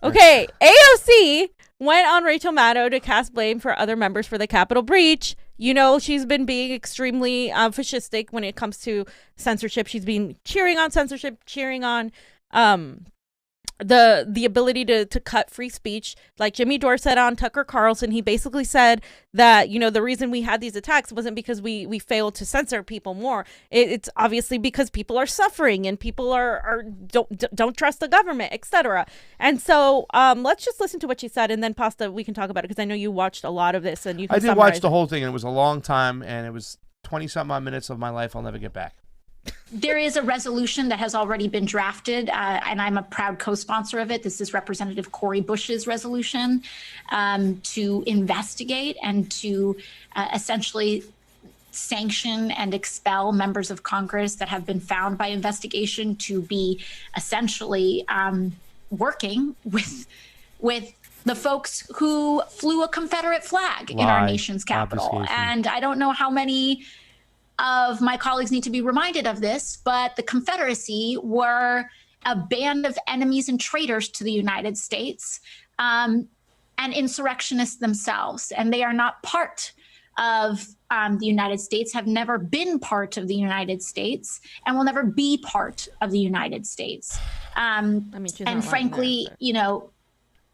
Okay, AOC went on Rachel Maddow to cast blame for other members for the Capitol breach. You know, she's been being extremely fascistic when it comes to censorship. She's been cheering on censorship, cheering on the ability to cut free speech. Like Jimmy Dore said on Tucker Carlson, he basically said that, you know, the reason we had these attacks wasn't because we failed to censor people more. It's obviously because people are suffering and people are don't trust the government, etc. And so let's just listen to what she said, and then Pasta, we can talk about it, because I know you watched a lot of this and you can I did watch the whole thing, and it was a long time, and it was 20-something odd minutes of my life I'll never get back. There is a resolution that has already been drafted, and I'm a proud co-sponsor of it. This is Representative Cori Bush's resolution to investigate and to essentially sanction and expel members of Congress that have been found by investigation to be essentially working with the folks who flew a Confederate flag in our nation's capital. And I don't know how many of my colleagues need to be reminded of this, but the Confederacy were a band of enemies and traitors to the United States, and insurrectionists themselves. And they are not part of the United States, have never been part of the United States, and will never be part of the United States. And frankly, you know,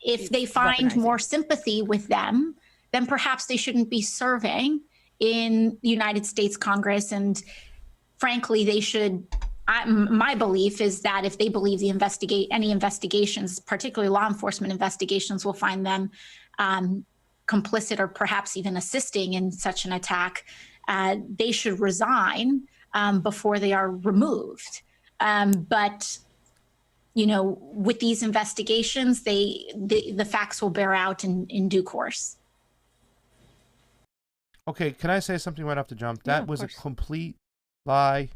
if they find more sympathy with them, then perhaps they shouldn't be serving in the United States Congress. And frankly, they should, my belief is that if they believe any investigations, particularly law enforcement investigations, will find them complicit or perhaps even assisting in such an attack, they should resign before they are removed. But, you know, with these investigations, the facts will bear out in due course. Okay, can I say something right off the jump? That was a complete lie.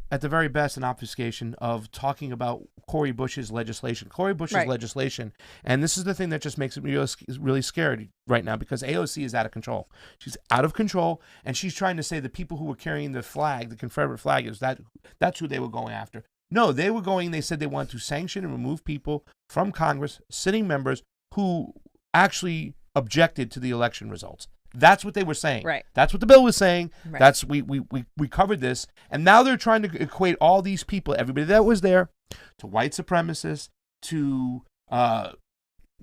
At the very best, an obfuscation of talking about Cori Bush's legislation. Cori Bush's legislation, and this is the thing that just makes me really scared right now, because AOC is out of control. She's out of control, and she's trying to say the people who were carrying the flag, the Confederate flag, that's who they were going after. No, they said they wanted to sanction and remove people from Congress, sitting members, who actually objected to the election results. That's what they were saying. Right. That's what the bill was saying. Right. That's we covered this, and now they're trying to equate all these people, everybody that was there, to white supremacists, to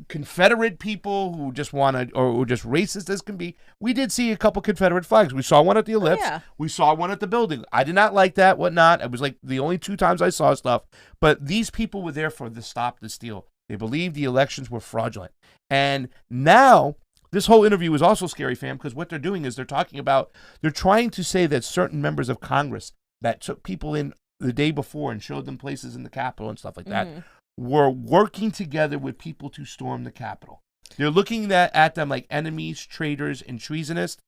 Confederate people who just want to, or just racist as can be. We did see a couple Confederate flags. We saw one at the Ellipse. We saw one at the building. I did not like that. Whatnot. It was like the only 2 times I saw stuff. But these people were there for the stop the steal. They believed the elections were fraudulent, and now. This whole interview is also scary, fam, because what they're doing is they're trying to say that certain members of Congress that took people in the day before and showed them places in the Capitol and stuff like that were working together with people to storm the Capitol. They're looking at them like enemies, traitors, and treasonous.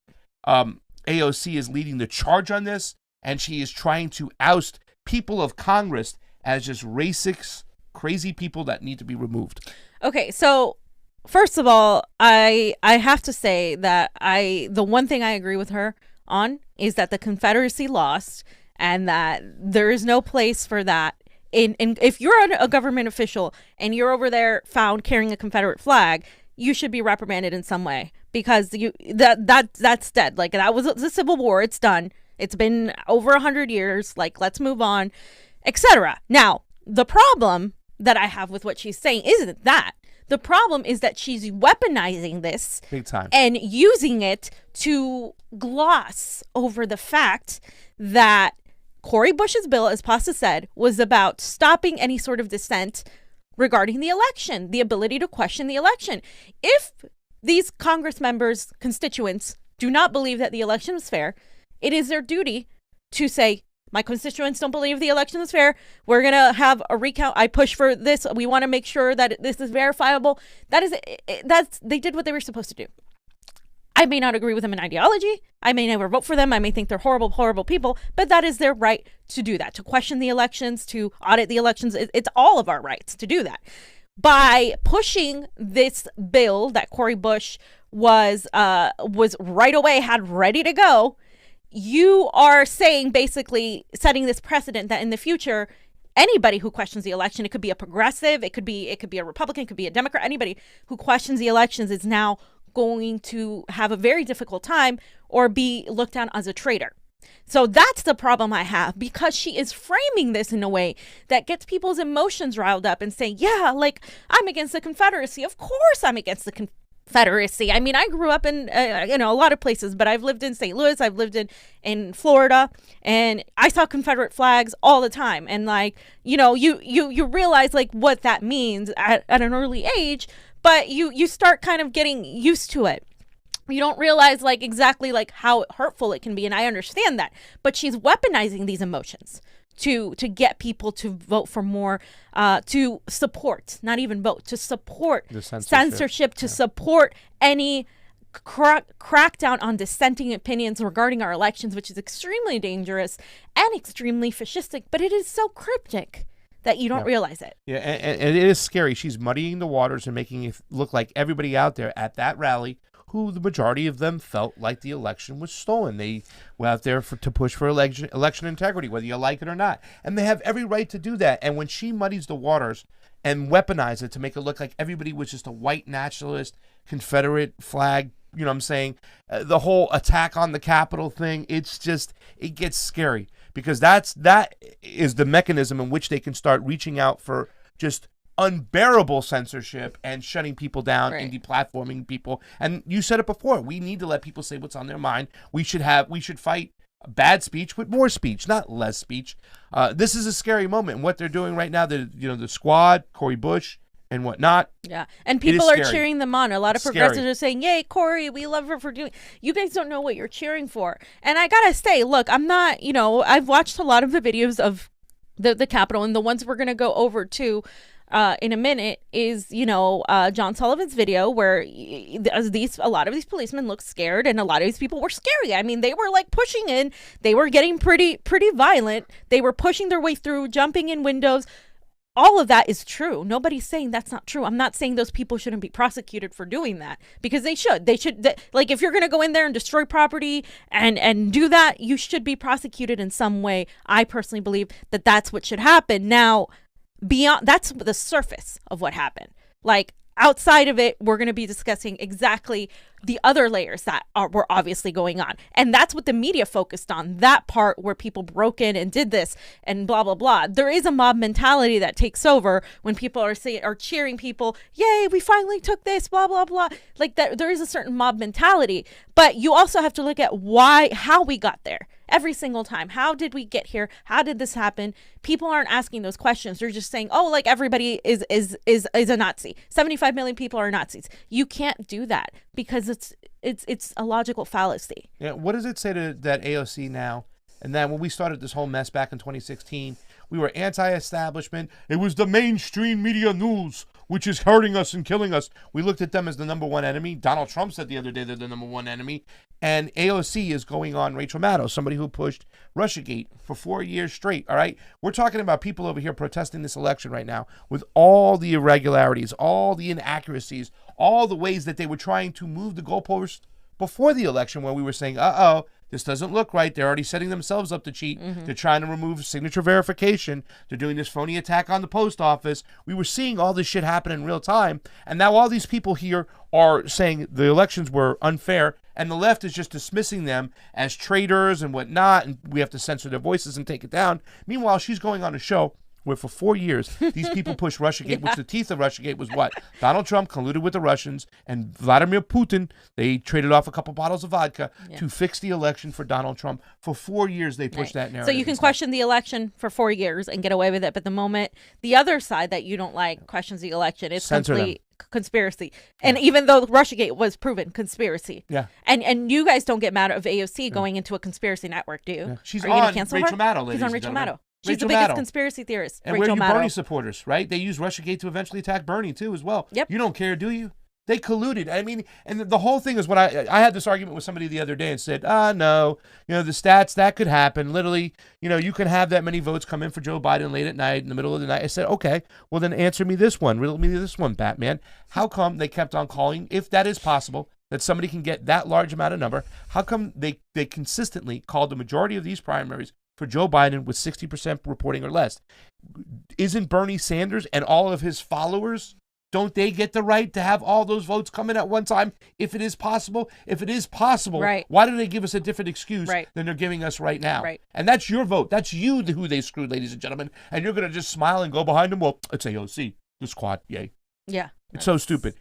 AOC is leading the charge on this, and she is trying to oust people of Congress as just racist, crazy people that need to be removed. Okay, so first of all, I have to say that the one thing I agree with her on is that the Confederacy lost, and that there is no place for that. If you're a government official and you're over there found carrying a Confederate flag, you should be reprimanded in some way, because that's dead. Like, that was the Civil War. It's done. It's been over 100 years. Like, let's move on, etc. Now, the problem that I have with what she's saying isn't that. The problem is that she's weaponizing this big time and using it to gloss over the fact that Cori Bush's bill, as Pasta said, was about stopping any sort of dissent regarding the election, the ability to question the election. If these Congress members' constituents do not believe that the election was fair, it is their duty to say, my constituents don't believe the election is fair. We're going to have a recount. I push for this. We want to make sure that this is verifiable. They did what they were supposed to do. I may not agree with them in ideology. I may never vote for them. I may think they're horrible, horrible people, but that is their right to do that, to question the elections, to audit the elections. It's all of our rights to do that. By pushing this bill that Cori Bush was right away, had ready to go, you are saying, basically setting this precedent that in the future, anybody who questions the election, it could be a progressive, it could be a Republican, it could be a Democrat, anybody who questions the elections is now going to have a very difficult time or be looked at as a traitor. So that's the problem I have, because she is framing this in a way that gets people's emotions riled up and saying, yeah, like, I'm against the Confederacy. Of course I'm against the Confederacy. I mean, I grew up in, a lot of places, but I've lived in St. Louis. I've lived in Florida, and I saw Confederate flags all the time. And like, you realize like what that means at an early age, but you start kind of getting used to it. You don't realize like exactly like how hurtful it can be. And I understand that, but she's weaponizing these emotions to get people to vote for more, to support, not even vote, to support the censorship, to support any crackdown on dissenting opinions regarding our elections, which is extremely dangerous and extremely fascistic, but it is so cryptic that you don't realize it. Yeah, and it is scary. She's muddying the waters and making it look like everybody out there at that rally, who the majority of them felt like the election was stolen. They were out there to push for election integrity, whether you like it or not. And they have every right to do that. And when she muddies the waters and weaponizes it to make it look like everybody was just a white nationalist, Confederate flag, you know what I'm saying, the whole attack on the Capitol thing, it gets scary. Because that is the mechanism in which they can start reaching out for just unbearable censorship and shutting people down and deplatforming people. And you said it before, we need to let people say what's on their mind. We should fight bad speech with more speech, not less speech. This is a scary moment. And what they're doing right now, the squad, Cori Bush and whatnot. Yeah. And people are cheering them on. A lot of progressives are saying, yay, Cori, we love her for doing. You guys don't know what you're cheering for. And I gotta say, look, I'm not, I've watched a lot of the videos of the Capitol, and the ones we're gonna go over to in a minute is, John Sullivan's video where a lot of these policemen look scared, and a lot of these people were scary. I mean, they were like pushing in, they were getting pretty violent. They were pushing their way through, jumping in windows. All of that is true. Nobody's saying that's not true. I'm not saying those people shouldn't be prosecuted for doing that, because they should. Like, if you're going to go in there and destroy property and do that, you should be prosecuted in some way. I personally believe that that's what should happen. Now, beyond, that's the surface of what happened. Like, outside of it, we're going to be discussing exactly the other layers that were obviously going on. And that's what the media focused on, that part where people broke in and did this and blah, blah, blah. There is a mob mentality that takes over when people are cheering people, yay, we finally took this, blah, blah, blah. Like, that, there is a certain mob mentality. But you also have to look at how we got there. Every single time. How did we get here? How did this happen? People aren't asking those questions. They're just saying, oh, like, everybody is a Nazi. 75 million people are Nazis. You can't do that, because it's a logical fallacy. Yeah. What does it say to that AOC now? And then when we started this whole mess back in 2016, we were anti-establishment. It was the mainstream media news which is hurting us and killing us. We looked at them as the number one enemy. Donald Trump said the other day they're the number one enemy. And AOC is going on Rachel Maddow, somebody who pushed Russiagate for 4 years straight, all right? We're talking about people over here protesting this election right now with all the irregularities, all the inaccuracies, all the ways that they were trying to move the goalpost before the election, where we were saying, this doesn't look right. They're already setting themselves up to cheat. Mm-hmm. They're trying to remove signature verification. They're doing this phony attack on the post office. We were seeing all this shit happen in real time. And now all these people here are saying the elections were unfair, and the left is just dismissing them as traitors and whatnot, and we have to censor their voices and take it down. Meanwhile, she's going on a show where for 4 years, these people pushed Russiagate, which the teeth of Russiagate was what? Donald Trump colluded with the Russians, and Vladimir Putin, they traded off a couple bottles of vodka to fix the election for Donald Trump. For 4 years, they pushed that narrative. So you can question the election for 4 years and get away with it, but the moment the other side that you don't like questions the election, it's simply conspiracy. And even though Russiagate was proven conspiracy. Yeah. And you guys don't get mad at AOC going into a conspiracy network, do you? Yeah. She's on Rachel Maddow, ladies She's on Rachel Maddow. She's Rachel the biggest Maddow. conspiracy theorist. And Rachel we're Maddow. Bernie supporters, right? They use Russiagate to eventually attack Bernie, too, as well. Yep. You don't care, do you? They colluded. I mean, and the whole thing is what I had this argument with somebody the other day and said, no, the stats, that could happen. Literally, you can have that many votes come in for Joe Biden late at night, in the middle of the night. I said, okay, well, then answer me this one. Riddle me this one, Batman. How come they kept on calling, if that is possible, that somebody can get that large amount of number, how come they consistently called the majority of these primaries for Joe Biden with 60% reporting or less. Isn't Bernie Sanders and all of his followers, don't they get the right to have all those votes come in at one time if it is possible? If it is possible, Right. why do they give us a different excuse Right. than they're giving us right now? Right. And that's your vote. That's you who they screwed, ladies and gentlemen. And you're going to just smile and go behind them? Well, it's AOC. The squad, yay. Yeah. It's so stupid.